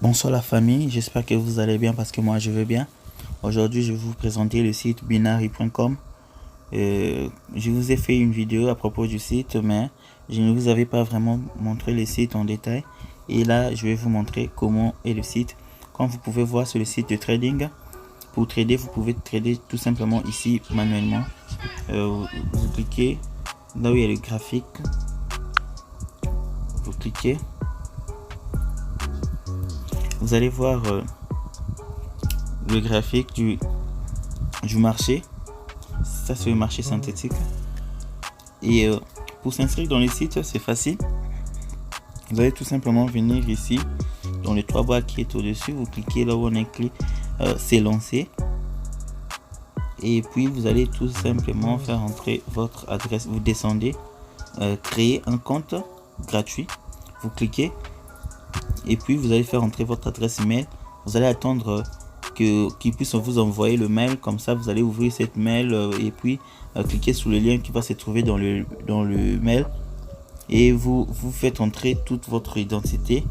Bonsoir la famille, j'espère que vous allez bien parce que moi je vais bien. Aujourd'hui je vais vous présenter le site binary.com. Je vous ai fait une vidéo à propos du site, mais je ne vous avais pas vraiment montré le site en détail. Et là je vais vous montrer comment est le site. Comme vous pouvez voir sur le site de trading, pour trader vous pouvez trader tout simplement ici manuellement. Vous cliquez là où il y a le graphique, vous cliquez. Vous allez voir le graphique du marché. Ça c'est le marché synthétique. Et pour s'inscrire dans le site, c'est facile. Vous allez tout simplement venir ici dans les trois barres qui est au-dessus. Vous cliquez là où on a écrit c'est lancé. Et puis vous allez tout simplement faire entrer votre adresse. Vous descendez, créer un compte gratuit. Vous cliquez. Et puis vous allez faire entrer votre adresse email. Vous allez attendre qu'il puisse vous envoyer le mail. Comme ça vous allez ouvrir cette mail et puis cliquer sur le lien qui va se trouver dans le mail. Et vous faites entrer toute votre identité,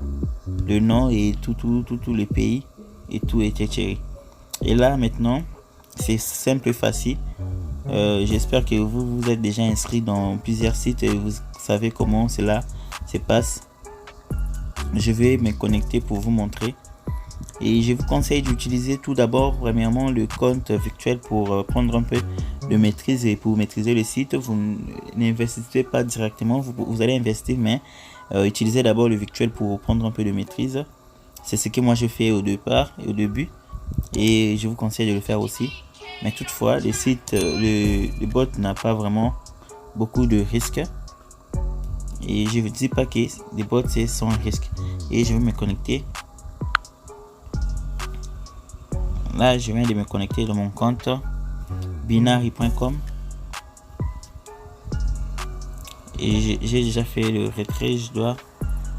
le nom et tous les pays et tout, etc. Et là maintenant c'est simple et facile. J'espère que vous êtes déjà inscrit dans plusieurs sites et vous savez comment cela se passe. Je vais me connecter pour vous montrer. Et je vous conseille d'utiliser tout d'abord premièrement le compte virtuel pour prendre un peu de maîtrise et pour maîtriser le site. Vous n'investissez pas directement, vous allez investir, mais utilisez d'abord le virtuel pour prendre un peu de maîtrise. C'est ce que moi je fais au début et je vous conseille de le faire aussi. Mais toutefois le site, le bot n'a pas vraiment beaucoup de risques. Et je ne vous dis pas que les bots c'est sans risque. Et je vais me connecter. Là je viens de me connecter dans mon compte binary.com. Et j'ai déjà fait le retrait. Je dois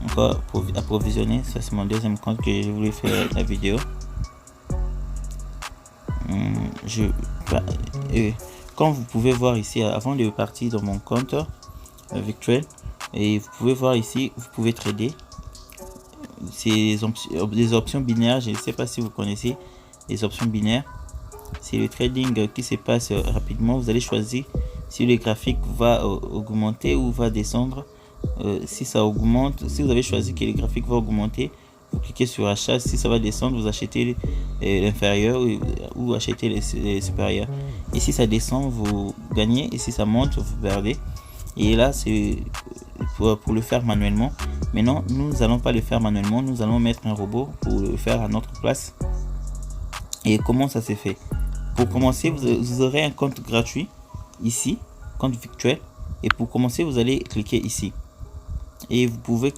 encore approvisionner. Ça c'est mon deuxième compte que je voulais faire la vidéo. Comme vous pouvez voir ici, avant de partir dans mon compte virtuel, et vous pouvez voir ici, vous pouvez trader. C'est des options binaires. Je ne sais pas si vous connaissez les options binaires. C'est le trading qui se passe rapidement. Vous allez choisir si le graphique va augmenter ou va descendre. Si ça augmente, si vous avez choisi que le graphique va augmenter, vous cliquez sur achat. Si ça va descendre, vous achetez l'inférieur ou achetez les supérieurs. Et si ça descend, vous gagnez. Et si ça monte, vous perdez. Et là c'est pour le faire manuellement. Maintenant nous allons pas le faire manuellement, nous allons mettre un robot pour le faire à notre place. Et comment ça se fait? Pour commencer, vous aurez un compte gratuit ici, compte virtuel. Et pour commencer, vous allez cliquer ici et vous pouvez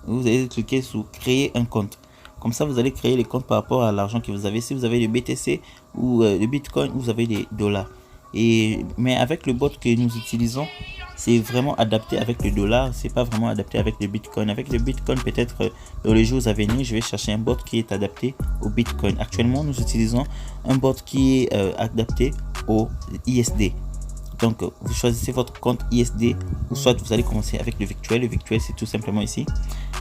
vous allez cliquer sur créer un compte. Comme ça vous allez créer les comptes par rapport à l'argent que vous avez. Si vous avez le BTC ou le Bitcoin, vous avez des dollars. Mais avec le bot que nous utilisons, c'est vraiment adapté avec le dollar, c'est pas vraiment adapté avec le Bitcoin. Avec le Bitcoin, peut-être dans les jours à venir, je vais chercher un bot qui est adapté au Bitcoin. Actuellement, nous utilisons un bot qui est adapté au ISD. Donc, vous choisissez votre compte ISD ou soit vous allez commencer avec le virtuel. Le virtuel, c'est tout simplement ici.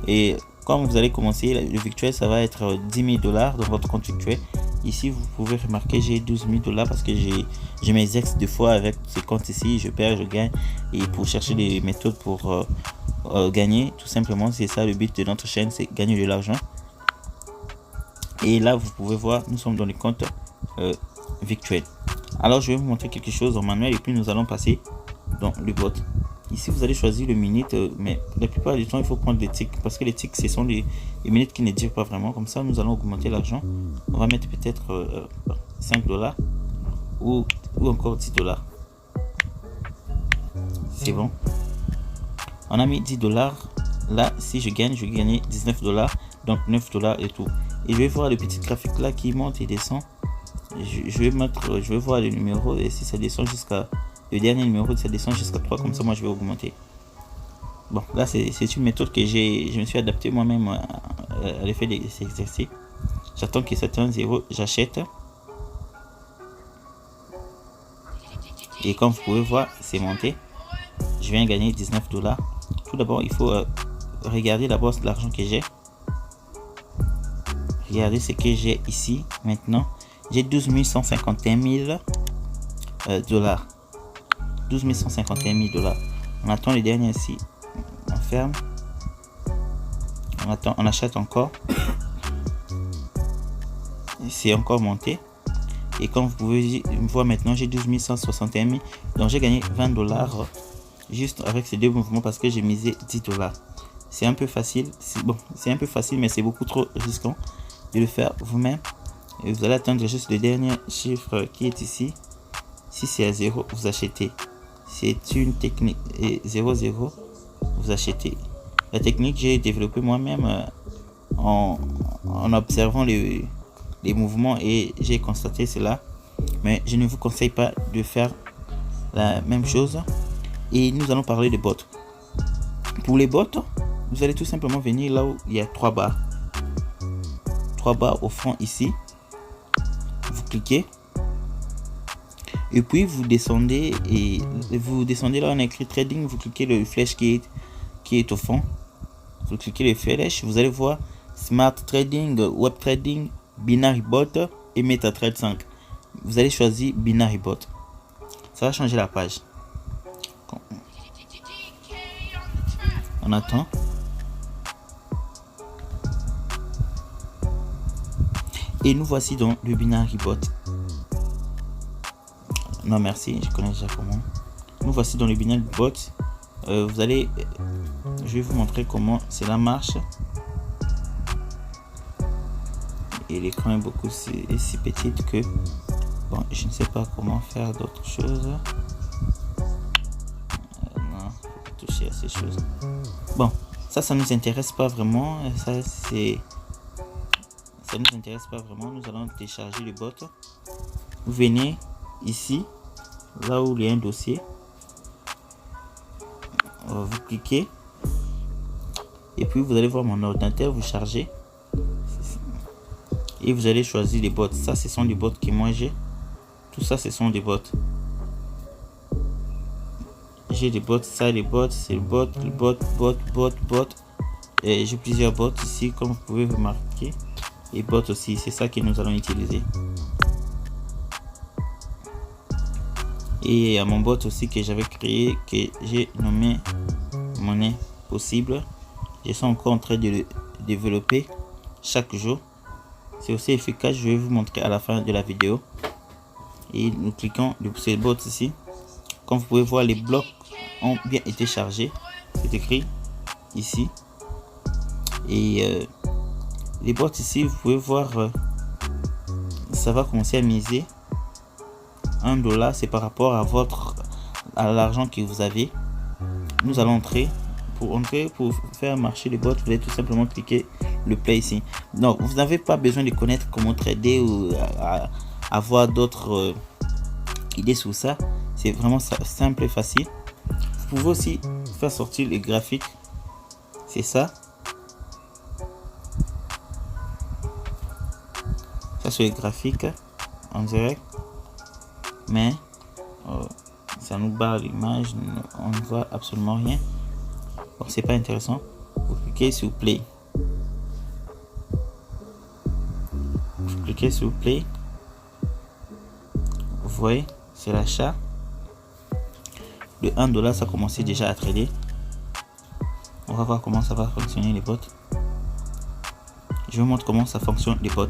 Et quand vous allez commencer, le virtuel, ça va être 10 000 $ dans votre compte virtuel. Ici, vous pouvez remarquer, j'ai 12 000 $ parce que j'ai mes ex deux fois avec ce compte ici. Je perds, je gagne. Et pour chercher des méthodes pour gagner, tout simplement, c'est ça le but de notre chaîne, c'est gagner de l'argent. Et là, vous pouvez voir, nous sommes dans le compte virtuel. Alors, je vais vous montrer quelque chose en manuel et puis nous allons passer dans le bot. Ici, vous allez choisir le minute, mais la plupart du temps, il faut prendre les ticks parce que les ticks, ce sont les minutes qui ne durent pas vraiment. Comme ça, nous allons augmenter l'argent. On va mettre peut-être 5 $ ou encore 10 $. C'est bon. On a mis 10 $. Là, si je gagne, je vais gagner 19 $. Donc 9 $ et tout. Et je vais voir le petit graphique là qui monte et descend. Je vais voir le numéro et si ça descend jusqu'à le dernier numéro, ça descend jusqu'à 3. Comme ça, moi, je vais augmenter. Bon, là c'est une méthode que je me suis adapté moi-même à l'effet de ces exercices. J'attends que ça tourne 0, j'achète. Et comme vous pouvez voir, c'est monté. Je viens gagner 19 $. Tout d'abord, il faut regarder d'abord l'argent que j'ai. Regardez ce que j'ai ici maintenant. J'ai 12 151 000 $. 12 151 000 $. On attend les derniers ici. On ferme. On attend, on achète encore. C'est encore monté. Et comme vous pouvez voir maintenant, j'ai 12 161 000. Donc j'ai gagné 20 $ juste avec ces deux mouvements parce que j'ai misé 10 $. C'est un peu facile. Bon, c'est un peu facile, mais c'est beaucoup trop risquant de le faire vous-même. Et vous allez attendre juste le dernier chiffre qui est ici. Si c'est à 0, vous achetez. C'est une technique. Et 0, 0, vous achetez. La technique, j'ai développé moi-même en observant les mouvements et j'ai constaté cela. Mais je ne vous conseille pas de faire la même chose. Et nous allons parler de bots. Pour les bots, vous allez tout simplement venir là où il y a 3 barres. 3 barres au fond ici. Vous cliquez. Et puis vous descendez et vous descendez là on a écrit trading, vous cliquez le flèche qui est au fond. Vous cliquez le flèche, vous allez voir Smart Trading, Web Trading, Binary Bot et MetaTrader 5. Vous allez choisir Binary Bot. Ça va changer la page. On attend. Et nous voici dans le Binary Bot. Non merci, je connais déjà comment. Nous voici dans le Binary Bot. Vous allez, je vais vous montrer comment cela marche. Et l'écran est beaucoup si petite que bon, je ne sais pas comment faire d'autres choses. Non, faut toucher à ces choses. Bon, ça nous intéresse pas vraiment. Ça nous intéresse pas vraiment. Nous allons télécharger le bot. Vous venez ici, là où il y a un dossier. Vous cliquez et puis vous allez voir mon ordinateur, vous chargez et vous allez choisir les bots. Ça ce sont des bots que moi j'ai. Tout ça ce sont des bots. J'ai des bots, ça les bots, c'est le bot, bot. Et j'ai plusieurs bots ici comme vous pouvez remarquer. Et bots aussi, c'est ça que nous allons utiliser. Et à mon bot aussi que j'avais créé, que j'ai nommé monnaie possible. Je suis encore en train de le développer chaque jour. C'est aussi efficace, je vais vous montrer à la fin de la vidéo. Et nous cliquons sur ces bots ici. Comme vous pouvez voir, les blocs ont bien été chargés. C'est écrit ici. Et les bots ici, vous pouvez voir, ça va commencer à miser. 1 $, c'est par rapport à l'argent que vous avez. Nous allons entrer. Pour faire marcher les bots, vous allez tout simplement cliquer le play ici. Donc vous n'avez pas besoin de connaître comment trader ou avoir d'autres idées sur ça. C'est vraiment simple et facile. Vous pouvez aussi faire sortir les graphiques. C'est ça. Ça c'est les graphiques en direct. Mais ça nous barre l'image, on ne voit absolument rien. Donc c'est pas intéressant. Vous cliquez sur play. Vous cliquez sur play. Vous voyez, c'est l'achat. Le 1 $, ça a commencé déjà à trader. On va voir comment ça va fonctionner les bots. Je vous montre comment ça fonctionne les bots.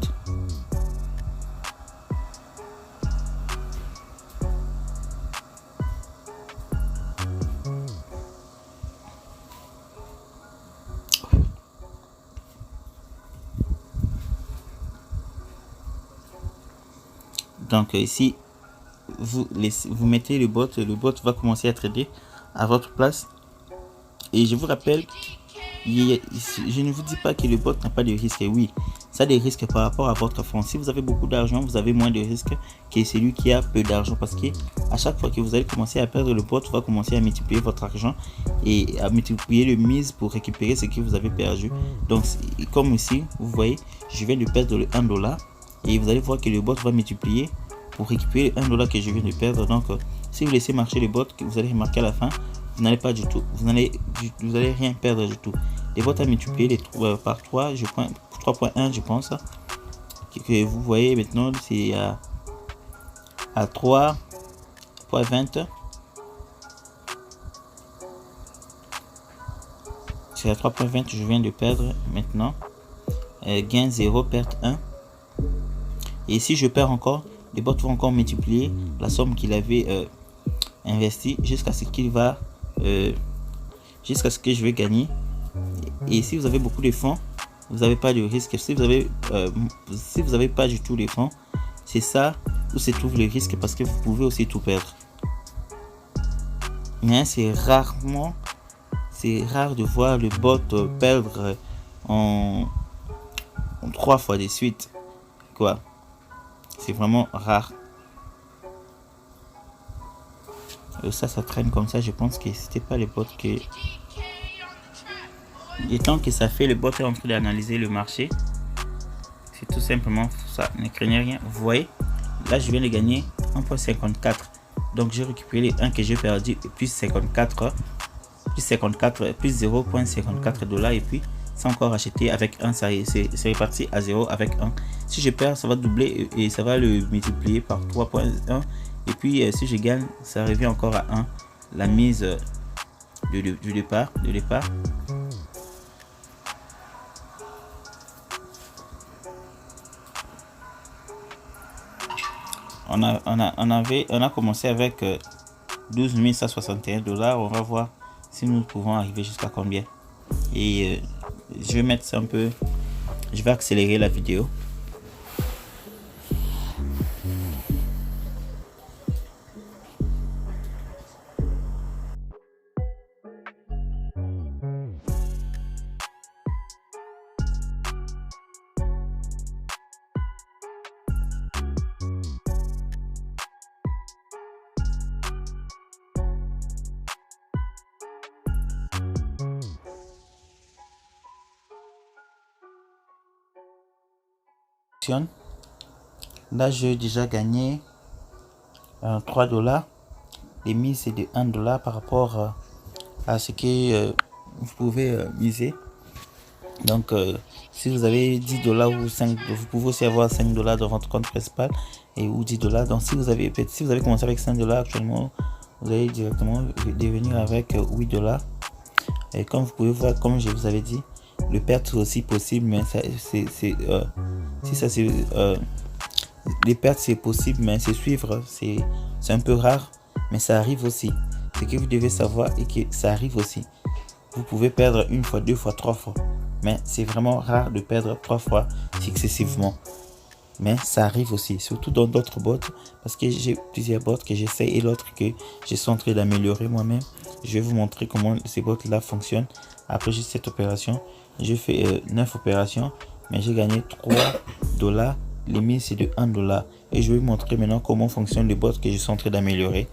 Donc ici, vous mettez le bot va commencer à trader à votre place. Et je vous rappelle, je ne vous dis pas que le bot n'a pas de risque. Oui, ça a des risques par rapport à votre fonds. Si vous avez beaucoup d'argent, vous avez moins de risques que celui qui a peu d'argent, parce que à chaque fois que vous allez commencer à perdre, le bot va commencer à multiplier votre argent et à multiplier le mise pour récupérer ce que vous avez perdu. Donc comme ici, vous voyez, je viens de perdre le 1 dollar et vous allez voir que le bot va multiplier pour récupérer le 1 dollar que je viens de perdre. Donc si vous laissez marcher le bot, vous allez remarquer à la fin, vous n'allez pas du tout, vous allez rien perdre du tout. Les bots à multiplier les par 3, je prends 3.1 je pense, que vous voyez maintenant c'est à 3.20, c'est à 3.20 je viens de perdre maintenant. Gain 0, perte 1. Et si je perds encore, les bots vont encore multiplier la somme qu'il avait investi jusqu'à ce qu'il va jusqu'à ce que je vais gagner. Et si vous avez beaucoup de fonds, vous n'avez pas de risque. Si vous avez pas du tout les fonds, c'est ça où se trouve le risque, parce que vous pouvez aussi tout perdre. Mais c'est rare de voir le bot perdre en 3 fois de suite, quoi. C'est vraiment rare. Ça traîne comme ça. Je pense que c'était pas les bots que... Et tant que ça fait, le bot est en train d'analyser le marché. C'est tout simplement ça. Ne craignez rien. Vous voyez, là je viens de gagner 1.54. Donc j'ai récupéré les 1 que j'ai perdu, et plus 54, plus 0.54 dollars, et puis c'est encore acheté avec 1. Ça c'est reparti à 0 avec 1. Si je perds, ça va doubler et ça va le multiplier par 3.1. Et puis si je gagne, ça revient encore à 1. La mise du départ. On a commencé avec 12 161 dollars. On va voir si nous pouvons arriver jusqu'à combien. Et je vais mettre ça un peu, je vais accélérer la vidéo. Là j'ai déjà gagné 3 dollars. Les mises c'est de 1 dollar par rapport à ce que vous pouvez miser. Donc si vous avez 10 dollars ou 5, vous pouvez aussi avoir 5 dollars dans votre compte principal et ou 10 dollars. Donc si vous avez commencé avec 5 dollars actuellement, vous allez directement devenir avec 8 dollars. Et comme vous pouvez voir, comme je vous avais dit, le perte c'est aussi possible, mais les pertes c'est possible, mais c'est suivre, c'est un peu rare, mais ça arrive aussi. Ce que vous devez savoir est que ça arrive aussi. Vous pouvez perdre 1 fois, 2 fois, 3 fois, mais c'est vraiment rare de perdre 3 fois successivement. Mais ça arrive aussi, surtout dans d'autres bots, parce que j'ai plusieurs bots que j'essaie et l'autre que je suis en train d'améliorer moi-même. Je vais vous montrer comment ces bots là fonctionnent. Après juste cette opération, j'ai fait 9 opérations, mais j'ai gagné 3 dollars. Les mises c'est de 1 dollar. Et je vais vous montrer maintenant comment fonctionnent les bots que je suis en train d'améliorer.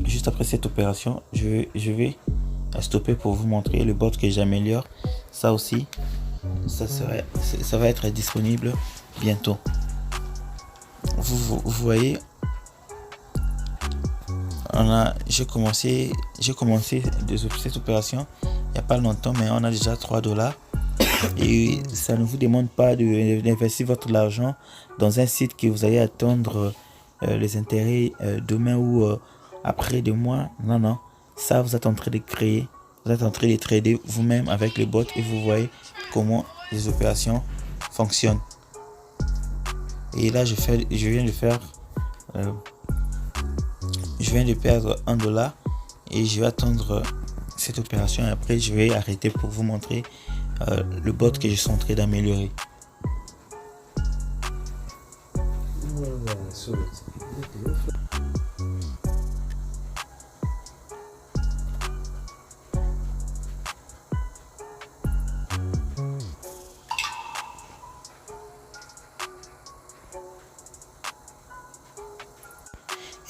Juste après cette opération, je vais stopper pour vous montrer le bot que j'améliore. Ça aussi, ça va être disponible bientôt. Vous voyez, j'ai commencé cette opération il n'y a pas longtemps, mais on a déjà 3 dollars. Et ça ne vous demande pas d'investir votre argent dans un site que vous allez attendre les intérêts demain ou après 2 mois. Non, ça vous êtes en train de créer, vous êtes en train de trader vous-même avec les bots et vous voyez comment les opérations fonctionnent. Et là je viens de perdre 1 dollar et je vais attendre cette opération et après je vais arrêter pour vous montrer le bot que je suis en train d'améliorer.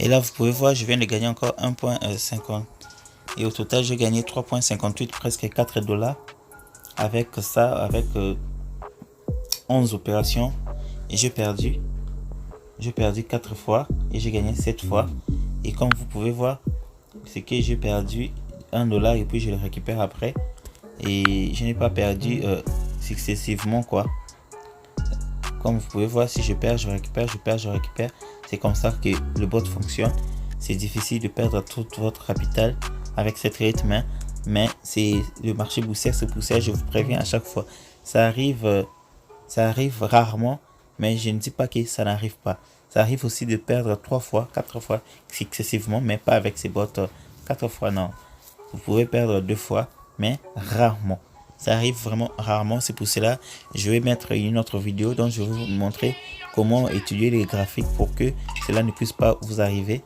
Et là, vous pouvez voir, je viens de gagner encore 1,50. Et au total, j'ai gagné 3,58, presque 4 dollars. Avec ça, avec 11 opérations. Et j'ai perdu 4 fois. Et j'ai gagné 7 fois. Et comme vous pouvez voir, c'est que j'ai perdu 1 dollar et puis je le récupère après. Et je n'ai pas perdu successivement quoi. Comme vous pouvez voir, si je perds, je récupère, je perds, je récupère. C'est comme ça que le bot fonctionne. C'est difficile de perdre tout votre capital avec cette rythme, mais c'est le marché boursier, c'est poussé, je vous préviens à chaque fois. Ça arrive rarement, mais je ne dis pas que ça n'arrive pas. Ça arrive aussi de perdre 3 fois, 4 fois successivement, mais pas avec ces bots 4 fois, non. Vous pouvez perdre 2 fois, mais rarement. Ça arrive vraiment rarement, c'est pour cela je vais mettre une autre vidéo dont je vais vous montrer comment étudier les graphiques pour que cela ne puisse pas vous arriver.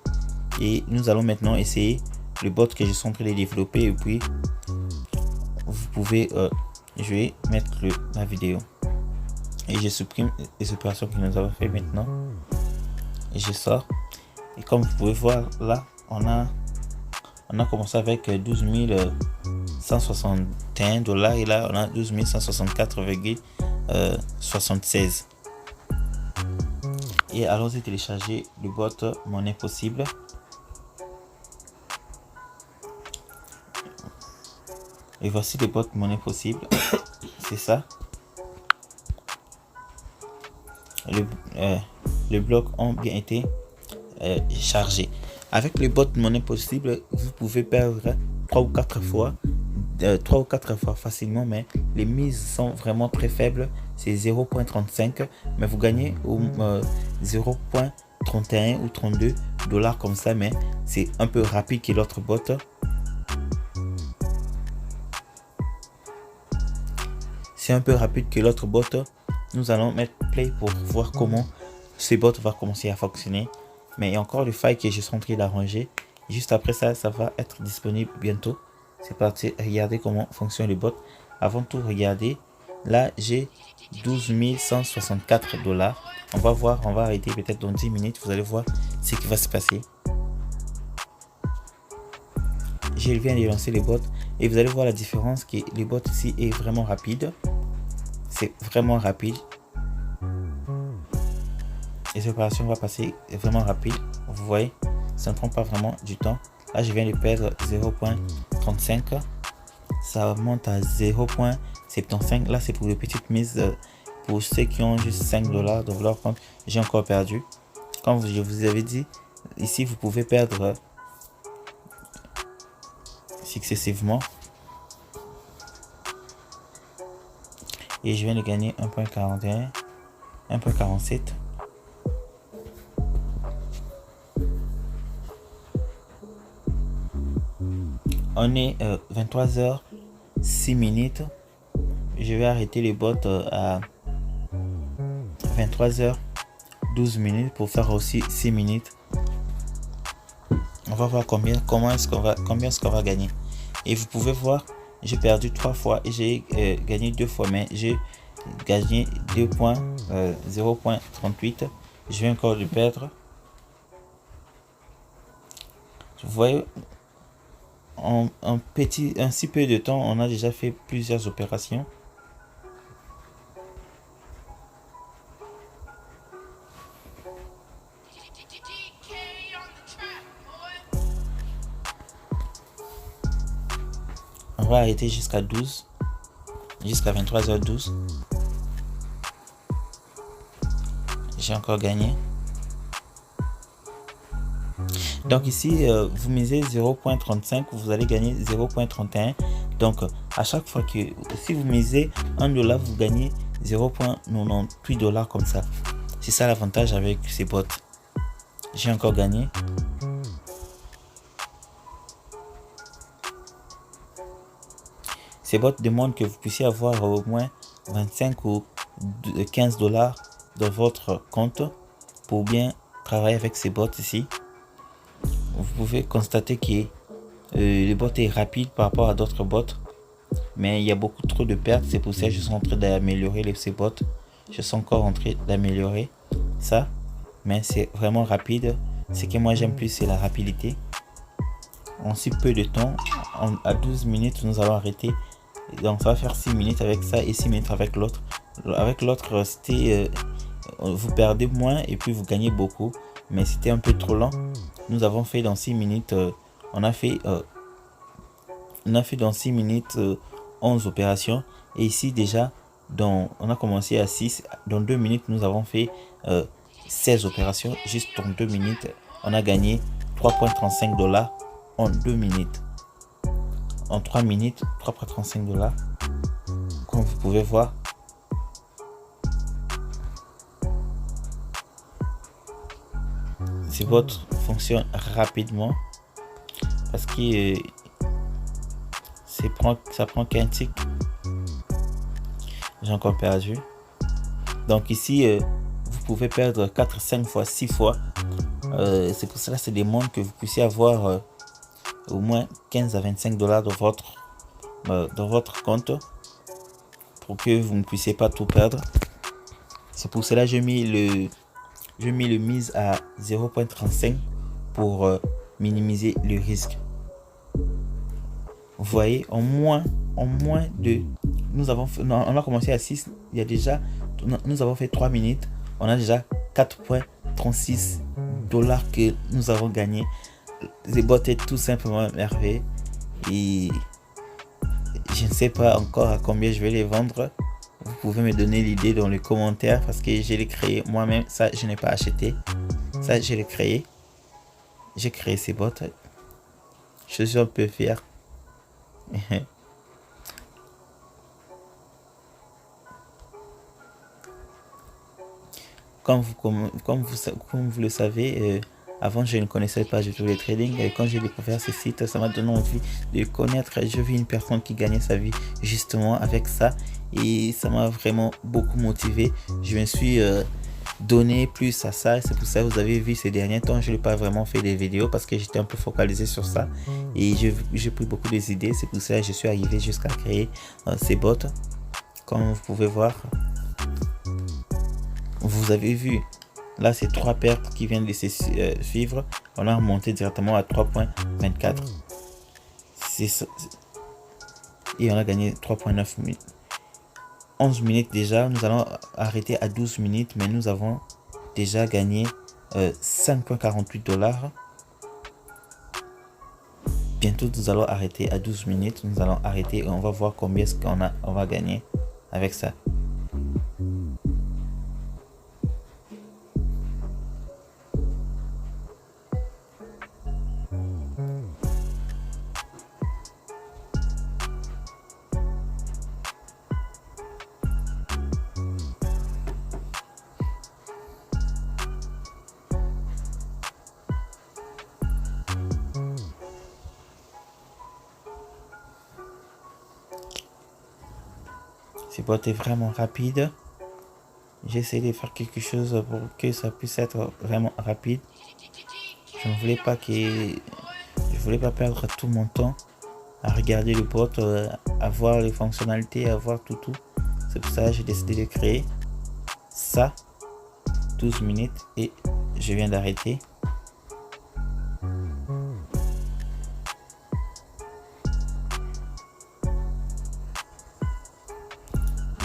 Et nous allons maintenant essayer le bot que je suis en train de développer et puis vous pouvez, je vais mettre la vidéo et je supprime les opérations que nous avons fait maintenant et je sors. Et comme vous pouvez voir là, on a commencé avec 12 161 dollars et là on a 12 164,76. Et allons-y télécharger le bot Monnaie Possible. Et voici le bot Monnaie Possible. C'est ça. Les blocs ont bien été chargés. Avec le bot Monnaie Possible, vous pouvez perdre 3 ou 4 fois facilement, mais les mises sont vraiment très faibles. C'est 0,35, mais vous gagnez au 0,31 ou 32 dollars comme ça, mais c'est un peu rapide que l'autre bot. C'est un peu rapide que l'autre bot. Nous allons mettre play pour voir comment ce bot va commencer à fonctionner. Mais il y a encore le file que je suis en train d'arranger. Juste après ça, ça va être disponible bientôt. C'est parti, regardez comment fonctionne le bot. Avant tout, regardez. Là, j'ai 12 164 dollars. On va voir, on va arrêter peut-être dans 10 minutes. Vous allez voir ce qui va se passer. Je viens de lancer les bots et vous allez voir la différence que le bot ici est vraiment rapide. C'est vraiment rapide. Les opérations vont passer vraiment rapide. Vous voyez, ça ne prend pas vraiment du temps. Là, je viens de perdre 0,35. Ça monte à 0,75. Là, c'est pour les petites mises. Pour ceux qui ont juste 5 dollars dans leur compte, j'ai encore perdu. Comme je vous avais dit, ici, vous pouvez perdre successivement. Et je viens de gagner 1,41, 1,47. On est 23h06. Je vais arrêter les bots à 23h12 pour faire aussi 6 minutes. On va voir combien est-ce qu'on va gagner. Et vous pouvez voir, j'ai perdu 3 fois et j'ai gagné 2 fois, mais j'ai gagné 0,38. Je vais encore le perdre. Vous voyez, en si peu de temps, on a déjà fait plusieurs opérations. On va arrêter jusqu'à 12, jusqu'à 23h12. J'ai encore gagné. Donc ici, vous misez 0,35, vous allez gagner 0,31. Donc à chaque fois que, si vous misez 1 dollar, vous gagnez 0,98 dollars comme ça. C'est ça l'avantage avec ces bots. J'ai encore gagné. Ces bots demandent que vous puissiez avoir au moins 25 ou 15 dollars dans votre compte pour bien travailler avec ces bots ici. Vous pouvez constater que le bot est rapide par rapport à d'autres bots, mais il y a beaucoup trop de pertes. C'est pour ça que je suis en train d'améliorer ces bots. Je suis encore en train d'améliorer ça, mais c'est vraiment rapide. ce que moi j'aime plus, c'est la rapidité. En si peu de temps, à 12 minutes, nous allons arrêter. Donc ça va faire 6 minutes avec ça et 6 minutes avec l'autre. Avec l'autre, c'était vous perdez moins et puis vous gagnez beaucoup, mais c'était un peu trop lent. Nous avons fait dans 6 minutes, on a fait dans 6 minutes 11 opérations, et ici déjà on a commencé à 6. Dans 2 minutes nous avons fait 16 opérations. Juste dans 2 minutes on a gagné 3,35 $ en 2 minutes. En 3 minutes, 3,35 $. Comme vous pouvez voir, ce bot fonctionne rapidement parce que ça prend qu'un tick. J'ai encore perdu. Donc ici, vous pouvez perdre 4, 5 fois, 6 fois. C'est pour cela que c'est des mondes que vous puissiez avoir au moins 15 à 25 $ dans votre compte, pour que vous ne puissiez pas tout perdre. C'est pour cela que j'ai mis le mise à 0,35 pour minimiser le risque. Vous voyez, en moins de... on a commencé à 6, nous avons fait 3 minutes, on a déjà 4,36 $ que nous avons gagné. Le bot est tout simplement merveilleux et je ne sais pas encore à combien je vais les vendre. Vous pouvez me donner l'idée dans les commentaires parce que je l'ai créé moi-même. Ça, je n'ai pas acheté. Ça, je l'ai créé. J'ai créé ces bots. Je suis un peu fier. Comme vous le savez, avant je ne connaissais pas du tout le trading, et quand j'ai découvert ce site, ça m'a donné envie de connaître. J'ai vu une personne qui gagnait sa vie justement avec ça et ça m'a vraiment beaucoup motivé. Je me suis donné plus à ça, c'est pour ça que vous avez vu ces derniers temps je n'ai pas vraiment fait des vidéos parce que j'étais un peu focalisé sur ça et j'ai pris beaucoup d'idées. C'est pour ça que je suis arrivé jusqu'à créer ces bots. Comme vous pouvez voir, vous avez vu là, c'est 3 pertes qui viennent de se suivre. On a remonté directement à 3,24 et on a gagné 3,9 minutes. 11 minutes déjà. Nous allons arrêter à 12 minutes, mais nous avons déjà gagné 5,48 $. Bientôt nous allons arrêter à 12 minutes. Nous allons arrêter et on va voir combien est-ce on va gagner avec ça. Ce bot est vraiment rapide. J'ai essayé de faire quelque chose pour que ça puisse être vraiment rapide. Je ne voulais pas perdre tout mon temps à regarder le bot, à voir les fonctionnalités, à voir tout. C'est pour ça que j'ai décidé de créer ça. 12 minutes et je viens d'arrêter.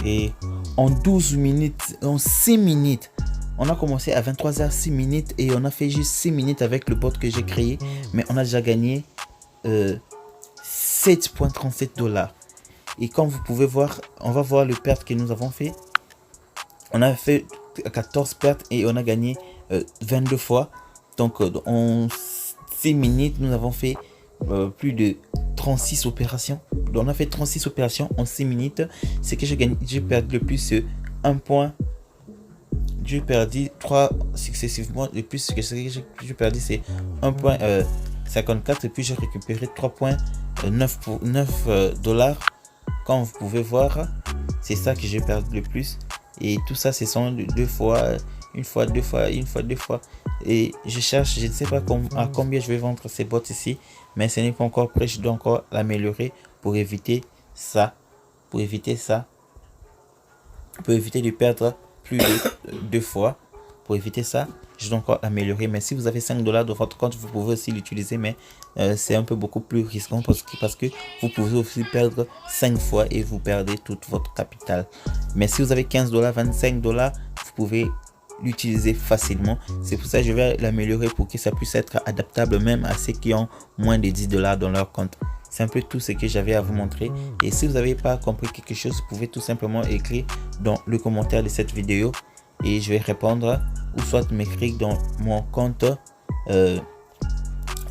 Et en 12 minutes, en 6 minutes, on a commencé à 23h 6 minutes et on a fait juste 6 minutes avec le bot que j'ai créé, mais on a déjà gagné 7,37 $. Et comme vous pouvez voir, on va voir le perte que nous avons fait. On a fait 14 pertes et on a gagné 22 fois. Donc en 6 minutes, nous avons fait plus de 36 opérations. Donc on a fait 36 opérations en 6 minutes. C'est que j'ai perdu le plus 1 point. J'ai perdu 3 successivement. Le plus que j'ai perdu c'est 1,54 et puis j'ai récupéré 3,9 $. Comme vous pouvez voir, c'est ça que j'ai perdu le plus. Et tout ça, ce sont 2 fois, une fois, 2 fois, une fois, 2 fois. Et je cherche, je ne sais pas à combien je vais vendre ces bots ici, mais ce n'est pas encore prêt. Je dois encore l'améliorer pour éviter ça. Pour éviter de perdre plus de 2 fois. pour éviter ça, je dois encore améliorer. Mais si vous avez 5 dollars dans votre compte, vous pouvez aussi l'utiliser, mais c'est un peu beaucoup plus risquant parce que vous pouvez aussi perdre 5 fois et vous perdez toute votre capital. Mais si vous avez 15 dollars, 25 dollars, vous pouvez l'utiliser facilement. C'est pour ça que je vais l'améliorer pour que ça puisse être adaptable même à ceux qui ont moins de 10 dollars dans leur compte. C'est un peu tout ce que j'avais à vous montrer. Et si vous n'avez pas compris quelque chose, vous pouvez tout simplement écrire dans le commentaire de cette vidéo et je vais répondre, ou soit m'écrire dans mon compte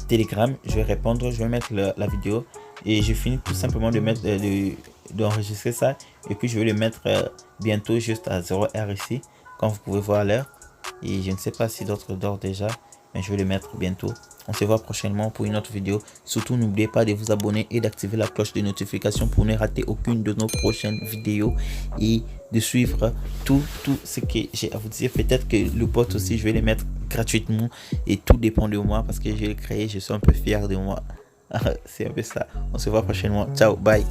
Telegram. Je vais répondre, je vais mettre la vidéo et je finis tout simplement de mettre d'enregistrer ça et puis je vais le mettre bientôt juste à 0h ici, comme vous pouvez voir l'heure. Et je ne sais pas si d'autres dorment déjà, mais je vais le mettre bientôt. On se voit prochainement pour une autre vidéo. Surtout, n'oubliez pas de vous abonner et d'activer la cloche de notification pour ne rater aucune de nos prochaines vidéos et de suivre tout ce que j'ai à vous dire. Peut-être que le pote aussi, je vais les mettre gratuitement et tout dépend de moi parce que je l'ai créé. Je suis un peu fier de moi. C'est un peu ça. On se voit prochainement. Ciao, bye.